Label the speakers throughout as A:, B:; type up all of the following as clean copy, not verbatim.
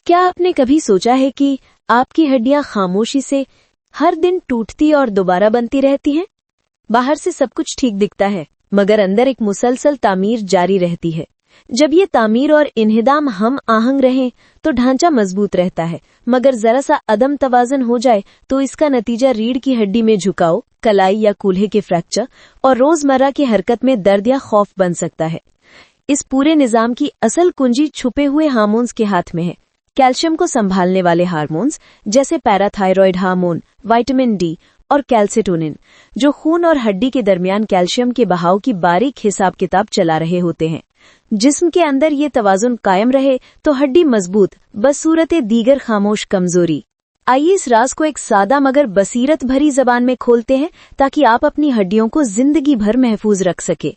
A: क्या आपने कभी सोचा है कि आपकी हड्डियां खामोशी से हर दिन टूटती और दोबारा बनती रहती हैं? बाहर से सब कुछ ठीक दिखता है, मगर अंदर एक मुसलसल तामीर जारी रहती है। जब ये तामीर और इन्हिदाम हम आहंग रहें तो ढांचा मजबूत रहता है, मगर जरा सा अदम तवाजन हो जाए तो इसका नतीजा रीढ़ की हड्डी में झुकाव, कलाई या कूल्हे के फ्रैक्चर और रोजमर्रा की हरकत में दर्द या खौफ बन सकता है। इस पूरे निजाम की असल कुंजी छुपे हुए हार्मोन्स के हाथ में है। कैल्शियम को संभालने वाले हार्मोन्स जैसे पैराथायरॉयड हार्मोन, विटामिन डी और कैल्सिटोनिन, जो खून और हड्डी के दरमियान कैल्शियम के बहाव की बारीक हिसाब किताब चला रहे होते हैं। जिस्म के अंदर ये तवाजुन कायम रहे तो हड्डी मजबूत, बसूरते दीगर खामोश कमजोरी। आइए इस राज को एक सादा मगर बसीरत भरी जबान में खोलते हैं ताकि आप अपनी हड्डियों को जिंदगी भर महफूज रख सके।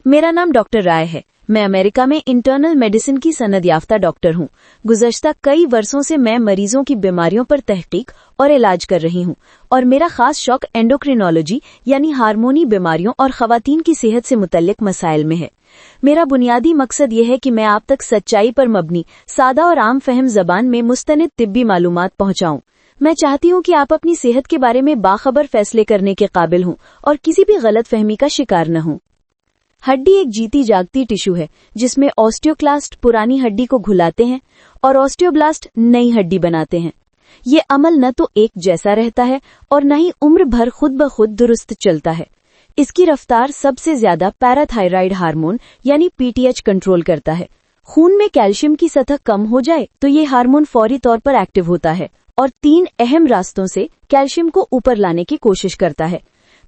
A: मेरा नाम डॉक्टर राय है। मैं अमेरिका में इंटरनल मेडिसिन की सनद याफ्ता डॉक्टर हूँ। गुज़श्ता कई वर्षों से मैं मरीजों की बीमारियों पर तहकीक और इलाज कर रही हूँ और मेरा खास शौक एंडोक्रिनोलॉजी यानी हार्मोनी बीमारियों और खवातीन की सेहत से मुतल्लिक मसाइल में है। मेरा बुनियादी मकसद ये है कि मैं आप तक सच्चाई पर मबनी, सादा और आम फहम जबान में मुस्तनिद तिब्बी मालूमात पहुँचाऊँ। मैं चाहती हूँ कि आप अपनी सेहत के बारे में बाखबर फैसले करने के काबिल हों और किसी भी गलत फहमी का शिकार न हों। हड्डी एक जीती जागती टिश्यू है जिसमें ऑस्टियोक्लास्ट पुरानी हड्डी को घुलाते हैं और ऑस्टियोब्लास्ट नई हड्डी बनाते हैं। ये अमल न तो एक जैसा रहता है और न ही उम्र भर खुद ब खुद दुरुस्त चलता है। इसकी रफ्तार सबसे ज्यादा पैराथायरॉयड हार्मोन यानी पीटीएच कंट्रोल करता है। खून में कैल्शियम की सतह कम हो जाए तो ये हार्मोन फौरी तौर पर एक्टिव होता है और 3 अहम रास्तों से कैल्शियम को ऊपर लाने की कोशिश करता है।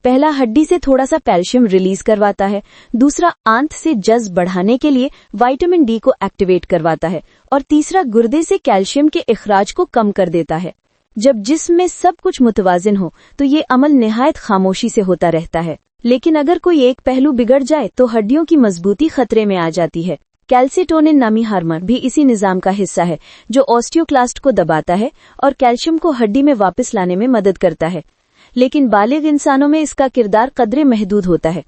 A: पहला, हड्डी से थोड़ा सा कैल्शियम रिलीज करवाता है। दूसरा, आंत से जज़्ब बढ़ाने के लिए विटामिन डी को एक्टिवेट करवाता है और तीसरा, गुर्दे से कैल्शियम के इखराज को कम कर देता है। जब जिस्म में सब कुछ मुतवाजिन हो तो ये अमल निहायत खामोशी से होता रहता है, लेकिन अगर कोई एक पहलू बिगड़ जाए तो हड्डियों की मजबूती खतरे में आ जाती है। कैल्सिटोनिन नामी हार्मोन भी इसी निजाम का हिस्सा है, जो ऑस्टियोक्लास्ट को दबाता है और कैल्शियम को हड्डी में वापस लाने में मदद करता है। लेकिन बालिग इंसानों में इसका किरदार कदरे महदूद होता है।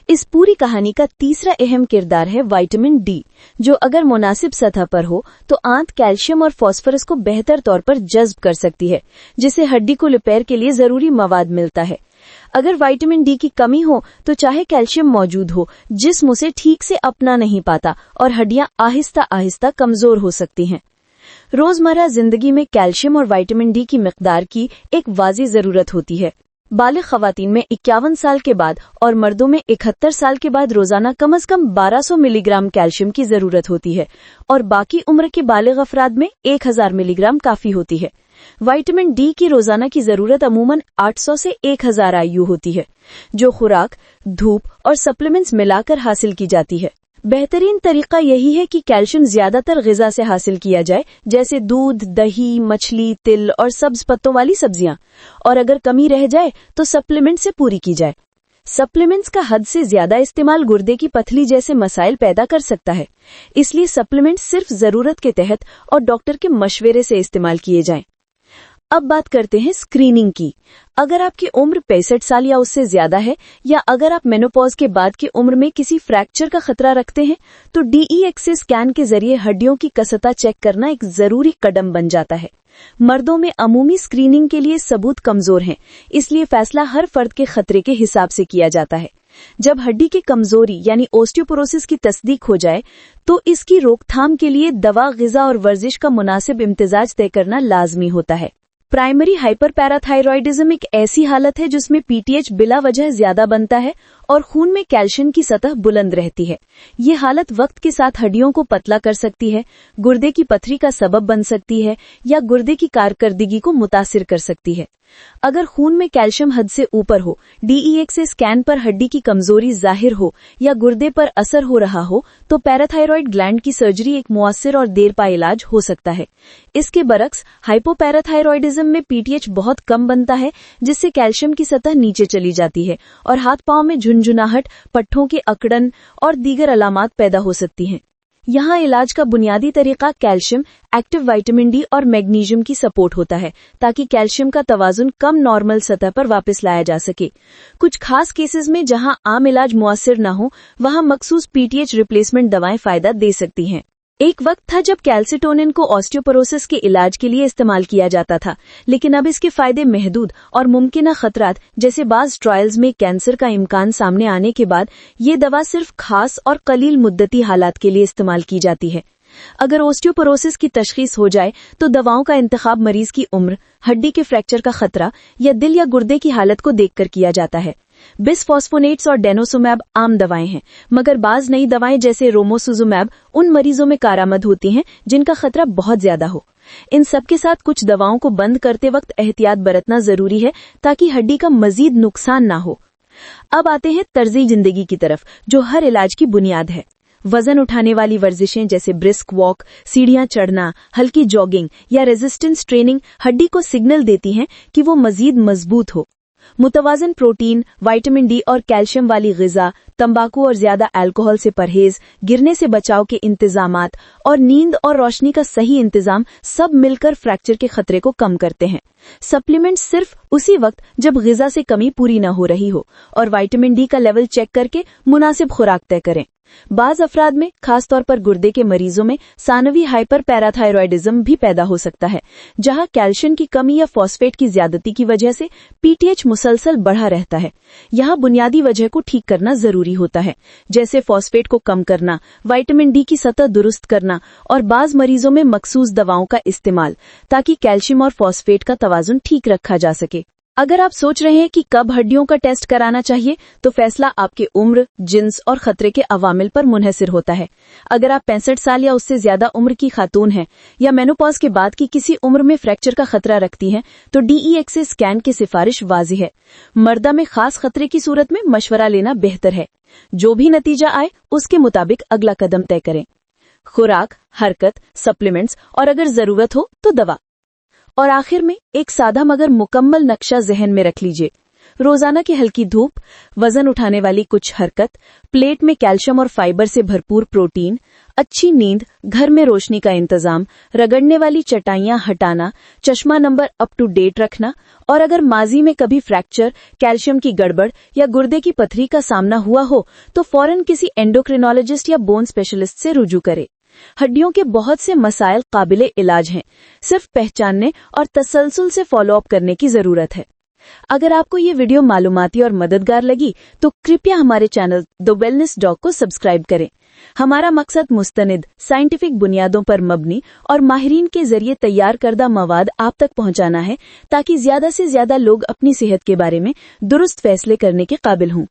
A: इस पूरी कहानी का तीसरा अहम किरदार है विटामिन डी, जो अगर मुनासिब सतह पर हो तो आंत कैल्शियम और फास्फोरस को बेहतर तौर पर जज्ब कर सकती है, जिससे हड्डी को रिपेयर के लिए जरूरी मवाद मिलता है। अगर विटामिन डी की कमी हो तो चाहे कैल्शियम मौजूद हो, जिस्म उसे ठीक से अपना नहीं पाता और हड्डियां आहिस्ता आहिस्ता कमजोर हो सकती हैं। रोजमर्रा जिंदगी में कैल्शियम और विटामिन डी की मिकदार की एक वाज़ी जरूरत होती है। बालिग खवातीन में 51 साल के बाद और मर्दों में 71 साल के बाद रोजाना कम से कम 1200 मिलीग्राम कैल्शियम की जरूरत होती है और बाकी उम्र के बालिग अफराद में 1000 मिलीग्राम काफी होती है। विटामिन डी की रोजाना की जरूरत अमूमन 800 से 1000 IU होती है, जो खुराक, धूप और सप्लीमेंट्स मिलाकर हासिल की जाती है। बेहतरीन तरीका यही है कि कैल्शियम ज्यादातर ग़िज़ा से हासिल किया जाए, जैसे दूध, दही, मछली, तिल और सब्ज पत्तों वाली सब्जियां, और अगर कमी रह जाए तो सप्लीमेंट से पूरी की जाए। सप्लीमेंट्स का हद से ज्यादा इस्तेमाल गुर्दे की पथली जैसे मसाइल पैदा कर सकता है, इसलिए सप्लीमेंट्स सिर्फ जरूरत के तहत और डॉक्टर के मशवरे से इस्तेमाल किए जाएं। अब बात करते हैं स्क्रीनिंग की। अगर आपकी उम्र 65 साल या उससे ज्यादा है, या अगर आप मेनोपॉज के बाद की उम्र में किसी फ्रैक्चर का खतरा रखते हैं, तो DEXA स्कैन के जरिए हड्डियों की कसता चेक करना एक जरूरी कदम बन जाता है। मर्दों में अमूमी स्क्रीनिंग के लिए सबूत कमजोर हैं, इसलिए फैसला हर फर्द के खतरे के हिसाब से किया जाता है। जब हड्डी की कमजोरी यानी ओस्टियोपोरोसिस की तस्दीक हो जाए तो इसकी रोकथाम के लिए दवा, ग़िज़ा और वर्जिश का मुनासिब इम्तिजाज तय करना लाजमी होता है। प्राइमरी हाइपरपैराथायरॉयडिज्म एक ऐसी हालत है जिसमें पीटीएच बिला वजह ज्यादा बनता है और खून में कैल्शियम की सतह बुलंद रहती है। ये हालत वक्त के साथ हड्डियों को पतला कर सकती है, गुर्दे की पथरी का सबब बन सकती है या गुर्दे की कारकर्दगी को मुतासिर कर सकती है। अगर खून में कैल्शियम हद से ऊपर हो, DEXA स्कैन पर हड्डी की कमजोरी जाहिर हो या गुर्दे पर असर हो रहा हो, तो पैराथायरॉयड ग्लैंड की सर्जरी एक मुअस्सिर और देर पा इलाज हो सकता है। इसके बरक्स हाइपोपैराथायरॉयडिज्म में पीटीएच बहुत कम बनता है, जिससे कैल्शियम की सतह नीचे चली जाती है और हाथ पांव में झुनझुनाहट, पट्ठों के अकड़न और दीगर अलामात पैदा हो सकती हैं। यहाँ इलाज का बुनियादी तरीका कैल्शियम, एक्टिव विटामिन डी और मैग्नीशियम की सपोर्ट होता है, ताकि कैल्शियम का तवाजुन कम नॉर्मल सतह पर वापस लाया जा सके। कुछ खास केसेस में जहाँ आम इलाज मुअस्सिर न हो, वहाँ मखसूस पीटीएच रिप्लेसमेंट दवाएं फायदा दे सकती हैं। एक वक्त था जब कैल्सिटोनिन को ऑस्टियोपोरोसिस के इलाज के लिए इस्तेमाल किया जाता था, लेकिन अब इसके फायदे महदूद और मुमकिन खतरात जैसे बाज ट्रायल्स में कैंसर का इम्कान सामने आने के बाद ये दवा सिर्फ खास और कलील मुद्दती हालात के लिए इस्तेमाल की जाती है। अगर ऑस्टियोपोरोसिस की तशखीस हो जाए तो दवाओं का इंतखाब मरीज की उम्र, हड्डी के फ्रैक्चर का खतरा या दिल या गुर्दे की हालत को देखकर किया जाता है। बिसफॉस्फोनेट्स और डेनोसुमैब आम दवाएं हैं, मगर बाज नई दवाएं जैसे रोमोसुजुमैब उन मरीजों में कारामद होती हैं जिनका खतरा बहुत ज्यादा हो। इन सब के साथ कुछ दवाओं को बंद करते वक्त एहतियात बरतना जरूरी है ताकि हड्डी का मजीद नुकसान ना हो। अब आते हैं तर्ज़ी जिंदगी की तरफ, जो हर इलाज की बुनियाद है। वजन उठाने वाली वर्जिशें जैसे ब्रिस्क वॉक, सीढ़ियां चढ़ना, हल्की जॉगिंग या रेजिस्टेंस ट्रेनिंग हड्डी को सिग्नल देती हैं कि वो मजीद मजबूत हो। मुतवाजन प्रोटीन, विटामिन डी और कैल्शियम वाली ग़िज़ा, तंबाकू और ज्यादा अल्कोहल से परहेज, गिरने से बचाव के इंतजामात और नींद और रोशनी का सही इंतजाम सब मिलकर फ्रैक्चर के खतरे को कम करते हैं। सप्लीमेंट सिर्फ उसी वक्त जब ग़िज़ा से कमी पूरी न हो रही हो, और विटामिन डी का लेवल चेक करके मुनासिब खुराक तय करें। बाज अफराद में, खासतौर पर गुर्दे के मरीजों में, सानवी हाइपर पैराथायरॉयडिज्म भी पैदा हो सकता है, जहां कैल्शियम की कमी या फॉस्फेट की ज्यादती की वजह से पीटीएच मुसलसल बढ़ा रहता है। यहां बुनियादी वजह को ठीक करना जरूरी होता है, जैसे फॉस्फेट को कम करना, विटामिन डी की सतह दुरुस्त करना और बाज मरीजों में मखसूस दवाओं का इस्तेमाल, ताकि कैल्शियम और फॉस्फेट का तवाजुन ठीक रखा जा सके। अगर आप सोच रहे हैं कि कब हड्डियों का टेस्ट कराना चाहिए, तो फैसला आपके उम्र, जिन्स और खतरे के अवामिल पर मुनहसिर होता है। अगर आप 65 साल या उससे ज्यादा उम्र की खातून हैं या मेनोपॉज के बाद की किसी उम्र में फ्रैक्चर का खतरा रखती हैं, तो DEXA स्कैन की सिफारिश वाजिह है। मर्दा में खास खतरे की सूरत में मशवरा लेना बेहतर है। जो भी नतीजा आए उसके मुताबिक अगला कदम तय करें। खुराक, हरकत, सप्लीमेंट्स और अगर जरूरत हो तो दवा। और आखिर में एक सादा मगर मुकम्मल नक्शा जहन में रख लीजिए। रोजाना की हल्की धूप, वजन उठाने वाली कुछ हरकत, प्लेट में कैल्शियम और फाइबर से भरपूर प्रोटीन, अच्छी नींद, घर में रोशनी का इंतजाम, रगड़ने वाली चटाइयां हटाना, चश्मा नंबर अप टू डेट रखना, और अगर माजी में कभी फ्रैक्चर, कैल्शियम की गड़बड़ या गुर्दे की पथरी का सामना हुआ हो तो फौरन किसी एंडोक्रिनोलॉजिस्ट या बोन स्पेशलिस्ट से रुजू करे। हड्डियों के बहुत से मसाइल काबिले इलाज हैं, सिर्फ पहचानने और तसलसल से फॉलो अप करने की जरूरत है। अगर आपको ये वीडियो मालूमाती और मददगार लगी तो कृपया हमारे चैनल द वेलनेस डॉग को सब्सक्राइब करें। हमारा मकसद मुस्तनिद, साइंटिफिक बुनियादों पर मबनी और माहिरीन के जरिए तैयार करदा मवाद आप तक पहुंचाना है, ताकि ज्यादा से ज्यादा लोग अपनी सेहत के बारे में दुरुस्त फैसले करने के काबिल हों।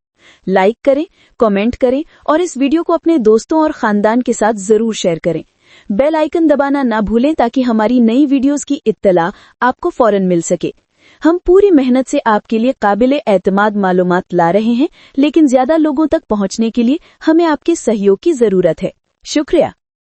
A: लाइक करें, कमेंट करें और इस वीडियो को अपने दोस्तों और खानदान के साथ जरूर शेयर करें। बेल आइकन दबाना ना भूलें ताकि हमारी नई वीडियोस की इत्तला आपको फौरन मिल सके। हम पूरी मेहनत से आपके लिए काबिले एतमाद मालूमात ला रहे हैं, लेकिन ज्यादा लोगों तक पहुंचने के लिए हमें आपके सहयोग की जरूरत है। शुक्रिया।